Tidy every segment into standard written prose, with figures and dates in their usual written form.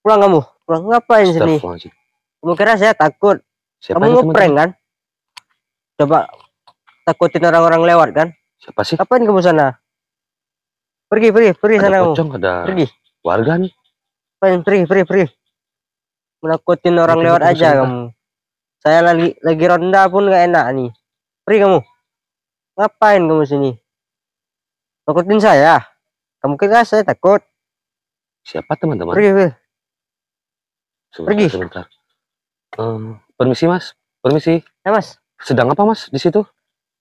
Pulang kamu. Pulang ngapain sini? Astagfirullahaladzim. Kamu kira saya takut? Siapa Kamu itu ngeprank kan? Coba takutin orang-orang lewat kan? Siapa sih? Ngapain kamu sana? Pergi Ada sana kamu. pocong, ada Pergi. warga nih. Pergi. Menakutin orang lewat Tunggu aja sebentar. kamu. Saya lagi ronda pun nggak enak nih. Pergi kamu. Ngapain kamu sini? Takutin saya? Kamu kira saya takut? Siapa teman-teman? Pergi. Sebentar. Permisi mas, permisi. Ya mas. Sedang apa mas di situ?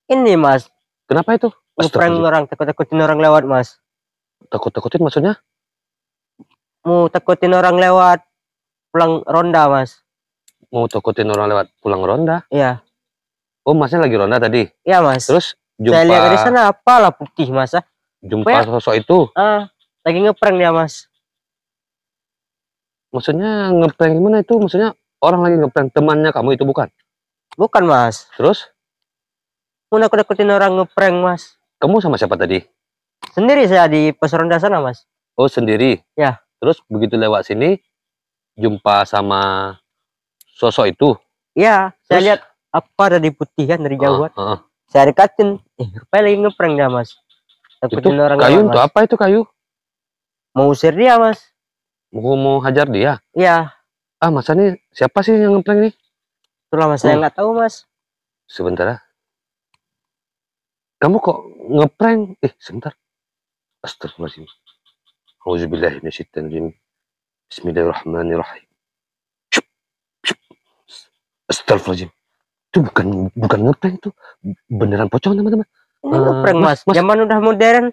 Ini mas. Kenapa itu? Ngeprank orang, takut-takutin orang lewat mas. Takut-takutin maksudnya? Mau takutin orang lewat pulang ronda mas. Mau takutin orang lewat pulang ronda? Iya. Oh masnya lagi ronda tadi? Iya mas. Terus jumpa. Saya lihat dari sana apalah putih mas. Jumpa sosok itu? Lagi ngeprank dia mas. Maksudnya ngeprank gimana itu? Maksudnya orang lagi ngeprank temannya kamu itu bukan? Bukan mas. Terus? Mau nakut-nakutin orang ngeprank mas. Kamu sama siapa tadi? Sendiri saya di pos ronda sana mas. Oh sendiri? Ya. Terus begitu lewat sini jumpa sama sosok itu? Iya. Saya lihat apa ada di putih kan dari jauhan. Saya dekatin. Rupanya lagi ngeprank dia mas. Takutin Itu orang kayu lewat, untuk mas. apa itu kayu? Mau usir dia mas. Mau hajar dia? Iya. Masa nih siapa sih yang ngeprank nih? Itulah mas, saya nggak tahu mas. Sebentar ya. Kamu kok ngeprank? Sebentar. Astagfirullahaladzim. Auzubillahi minasyaitonir rajim. Bismillahirrahmanirrahim. Astagfirullahaladzim. Itu bukan ngeprank itu. Beneran pocong teman-teman. Ini ngeprank mas. Zaman udah modern.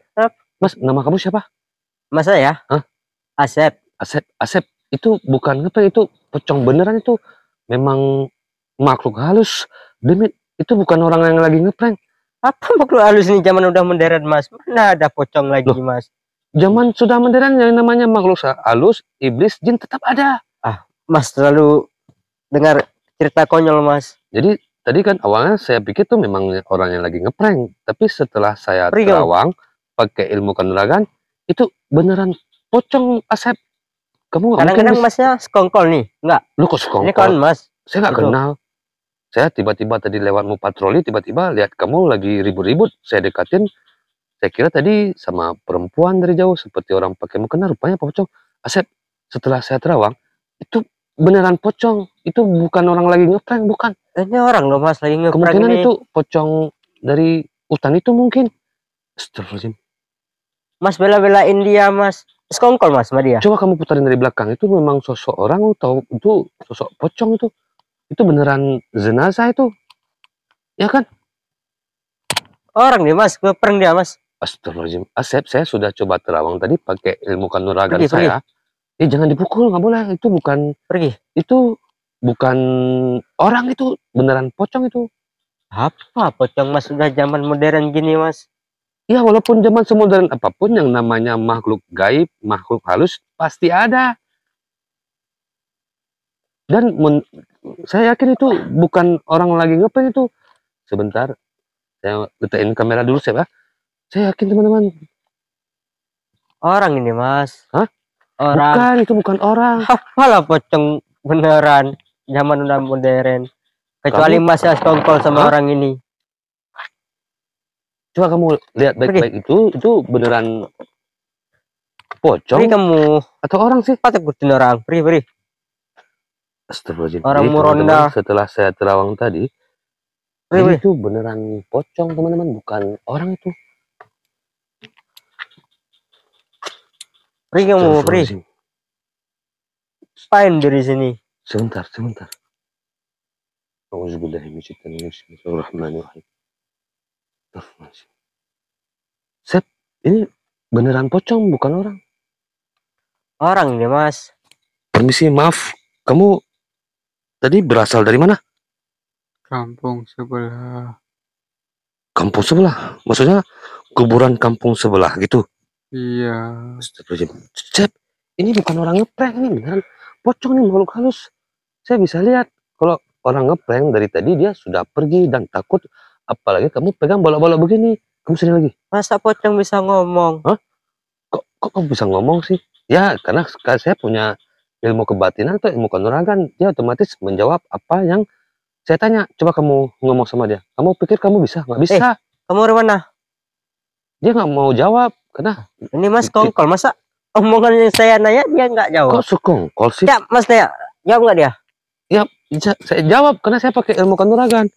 Mas, nama kamu siapa? Mas saya? Asep. Asep. Itu bukan ngeprank, itu pocong beneran itu. Memang makhluk halus. Demi itu bukan orang yang lagi ngeprank. Apa makhluk halus ini zaman udah modern mas? Mana ada pocong lagi mas? Zaman sudah modern yang namanya makhluk halus, iblis, jin tetap ada. Mas terlalu dengar cerita konyol mas. Jadi tadi kan awalnya saya pikir tuh memang orang yang lagi ngeprank. Tapi setelah saya terawang pakai ilmu kanuragan, itu beneran pocong Asep. Kamu kadang-kadang masnya sekongkol nih? Enggak. Lu kok sekongkol? Ini kan mas. Saya nggak kenal. Saya tiba-tiba tadi lewat mau patroli, tiba-tiba lihat kamu lagi ribut-ribut. Saya dekatin, saya kira tadi sama perempuan dari jauh, seperti orang pakai mukena, rupanya pocong. Asep, setelah saya terawang, itu beneran pocong. Itu bukan orang lagi ngeprank, bukan. Ini orang loh mas, lagi ngeprank. Kemungkinan ini itu pocong dari hutan itu mungkin. Astagfirullahaladzim. Mas bela-belain dia mas. Sekongkol mas sama dia. Coba kamu putarin dari belakang, itu memang sosok orang atau itu sosok pocong itu? Itu beneran jenazah itu, ya kan? Orang nih mas, ngeprank dia mas. Astagfirullahaladzim. Asep, saya sudah coba terawang tadi pakai ilmu kanuragan saya. Jangan dipukul, nggak boleh. Itu bukan. Itu bukan orang, itu beneran pocong itu. Apa pocong mas? Sudah zaman modern gini mas. Ya walaupun zaman semodern apapun yang namanya makhluk gaib, makhluk halus pasti ada. Dan saya yakin itu bukan orang lagi ngeprank itu. Sebentar, saya letakkan kamera dulu saya. Saya yakin teman-teman. Orang ini mas. Orang. Bukan, itu bukan orang. Apalah pocong beneran. Zaman udah modern. Kecuali mas ya sekongkol sama orang ini. Coba kamu lihat baik-baik itu beneran pocong. Kamu atau orang sih? Takutin orang. Pergi. Astagfirullahaladzim. Orang ronda. Setelah saya terawang tadi, itu beneran pocong teman-teman, bukan orang itu. Pergi kamu, pergi. Apain dari sini? Sebentar. Auzubillahi minasyaitonir rajim. Bismillahirrahmanirrahim. Sep, ini beneran pocong, bukan orang. Orang ini mas. Permisi, maaf. Kamu tadi berasal dari mana? Kampung sebelah. Kampung sebelah? Maksudnya kuburan kampung sebelah gitu? Iya. Sep, ini bukan orang ngeprank, ini beneran pocong nih, makhluk halus. Saya bisa lihat kalau orang ngeprank dari tadi dia sudah pergi dan takut. Apalagi kamu pegang bola-bola begini. Kamu sini lagi. Masa pocong bisa ngomong? Kok kamu bisa ngomong sih? Ya, karena saya punya ilmu kebatinan atau ilmu kanuragan, dia otomatis menjawab apa yang saya tanya. Coba kamu ngomong sama dia. Kamu pikir kamu bisa? Nggak bisa. Kamu dari mana? Dia nggak mau jawab. Karena Ini Mas kongkol, masa omongan yang saya nanya dia nggak jawab? kok sekongkol sih? Ya Mas tanya, jawab nggak dia? Ya, saya jawab karena saya pakai ilmu kanuragan.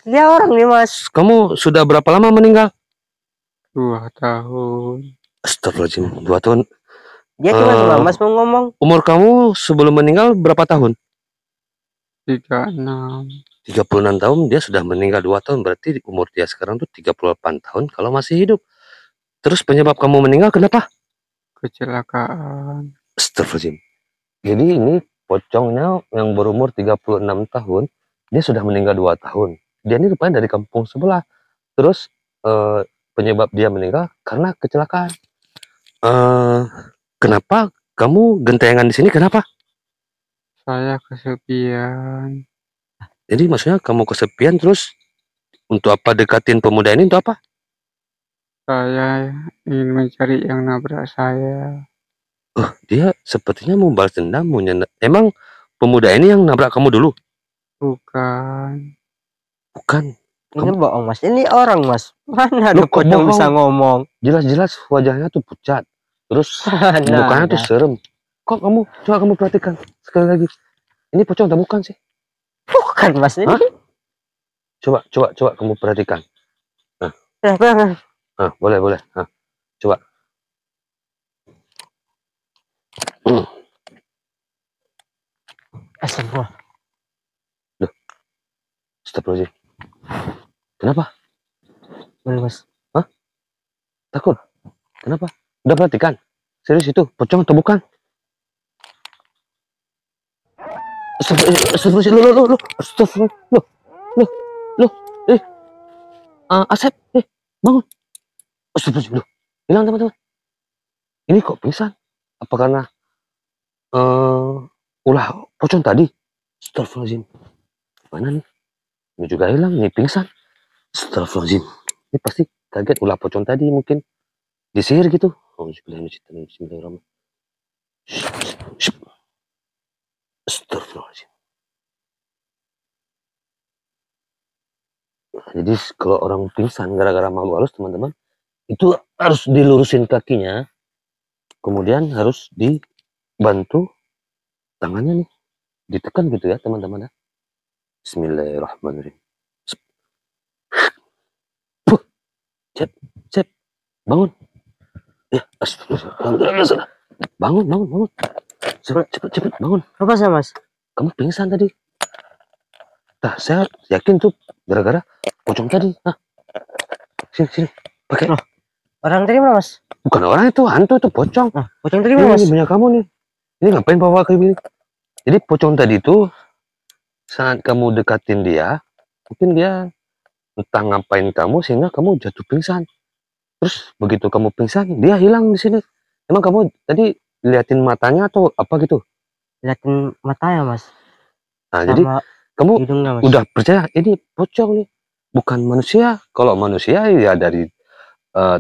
Dia orang nih Mas. Kamu sudah berapa lama meninggal? 2 tahun. Astagfirullahaladzim, 2 tahun. Dia cuma Mas mau ngomong. Umur kamu sebelum meninggal berapa tahun? 36. 36 tahun, dia sudah meninggal 2 tahun, berarti umur dia sekarang tuh 38 tahun kalau masih hidup. Terus penyebab kamu meninggal kenapa? Kecelakaan. Astagfirullahaladzim. Jadi ini pocongnya yang berumur 36 tahun, dia sudah meninggal 2 tahun. Dia ini rupanya dari kampung sebelah. Terus penyebab dia meninggal karena kecelakaan. Kenapa kamu gentayangan di sini? Kenapa? Saya kesepian. Jadi maksudnya kamu kesepian, terus untuk apa dekatin pemuda ini, untuk apa? Saya ingin mencari yang nabrak saya. Oh, dia sepertinya mau balas dendam, mau nyendak. Emang pemuda ini yang nabrak kamu dulu? Bukan. Bukan. Ini bohong Mas. Ini orang Mas. Mana ada Loh, kok pocong bohong? bisa ngomong? Jelas-jelas wajahnya tuh pucat. Terus mukanya tuh serem. Kok kamu, coba kamu perhatikan sekali lagi. Ini pocong atau bukan sih? Bukan Mas ini. Hah? Coba kamu perhatikan. Boleh. Coba. Astagfirullah. Astagfirullahaladzim. Kenapa? Boleh Mas. Takut? Kenapa? Udah perhatikan? Serius itu pocong atau bukan? Astagfirullah. Astagfirullah. Asep, bangun. Astagfirullah. Hilang teman-teman. Ini kok pingsan? Apa karena ulah pocong tadi? Astagfirullahaladzim. Mana nih? Ini juga hilang, ini pingsan. Astagfirullahaladzim. Ini pasti kaget ulah pocong tadi, mungkin disihir gitu. Bismillahirrahmanirrahim. Astagfirullahaladzim. Jadi kalau orang pingsan gara-gara makhluk halus, teman-teman, itu harus dilurusin kakinya, kemudian harus dibantu tangannya nih, ditekan gitu ya teman-teman ya. Bismillahirrahmanirrahim. Cep, bangun. Ya, astagfirullah. Bangun. Cepet, bangun. Apa sih Mas? Kamu pingsan tadi. Nah, saya yakin tuh gara-gara pocong tadi. Nah, sini, pakai. Orang tadi mana Mas? Bukan orang itu, hantu itu pocong. Nah, pocong tadi mana Mas? Ini banyak kamu nih. Ini ngapain bawa ke ini? Jadi pocong tadi itu saat kamu dekatin dia, mungkin dia entah ngapain kamu sehingga kamu jatuh pingsan. Terus begitu kamu pingsan, dia hilang di sini. Emang kamu tadi liatin matanya atau apa gitu? Liatin matanya Mas. Nah, jadi kamu hidungnya, Mas. udah percaya ini pocong nih, bukan manusia. Kalau manusia ya dari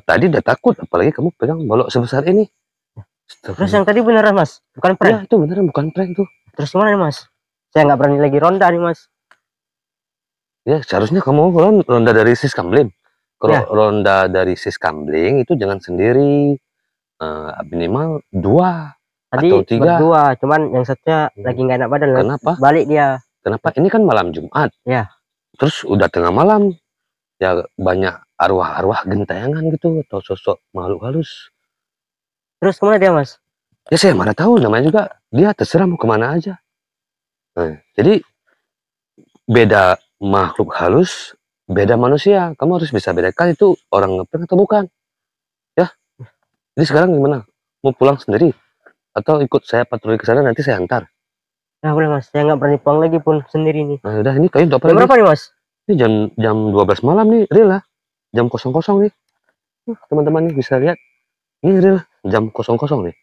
tadi udah takut, apalagi kamu pegang balok sebesar ini. Terus yang tadi beneran Mas, bukan prank? Ya itu beneran bukan prank tuh. Terus gimana nih Mas? Saya nggak berani lagi ronda nih Mas. Ya seharusnya kamu ronda dari Siskambling. Kalau ronda dari Siskambling itu jangan sendiri, minimal 2 tadi atau 3. Berdua, cuman yang satunya lagi nggak enak badan. Kenapa? Balik dia. Kenapa? Ini kan malam Jumat. Ya. Terus udah tengah malam, ya banyak arwah-arwah gentayangan gitu atau sosok makhluk halus. Terus kemana dia Mas? Ya saya mana tahu, namanya juga dia terserah mau kemana aja. Nah, jadi beda makhluk halus, beda manusia. Kamu harus bisa bedakan itu orang ngeprank atau bukan. Ya. Jadi sekarang gimana? Mau pulang sendiri atau ikut saya patroli ke sana, nanti saya antar? Nah boleh Mas, saya nggak berani pulang lagi pun sendiri nih. Nah udah, ini kayu udah Jam berapa nih Mas? Ini jam 12 malam nih, real lah. Jam 00 nih. Teman-teman nih bisa lihat. Ini real jam 00 nih.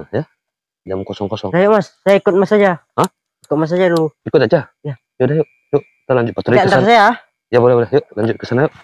Nah ya, jam 00. Ayo Mas, saya ikut Mas aja. Hah? Ikut Mas aja dulu. Ikut aja? Ya. Yaudah yuk, kita lanjut patroli ke Antar sana. saya. Ya boleh, yuk lanjut ke sana yuk.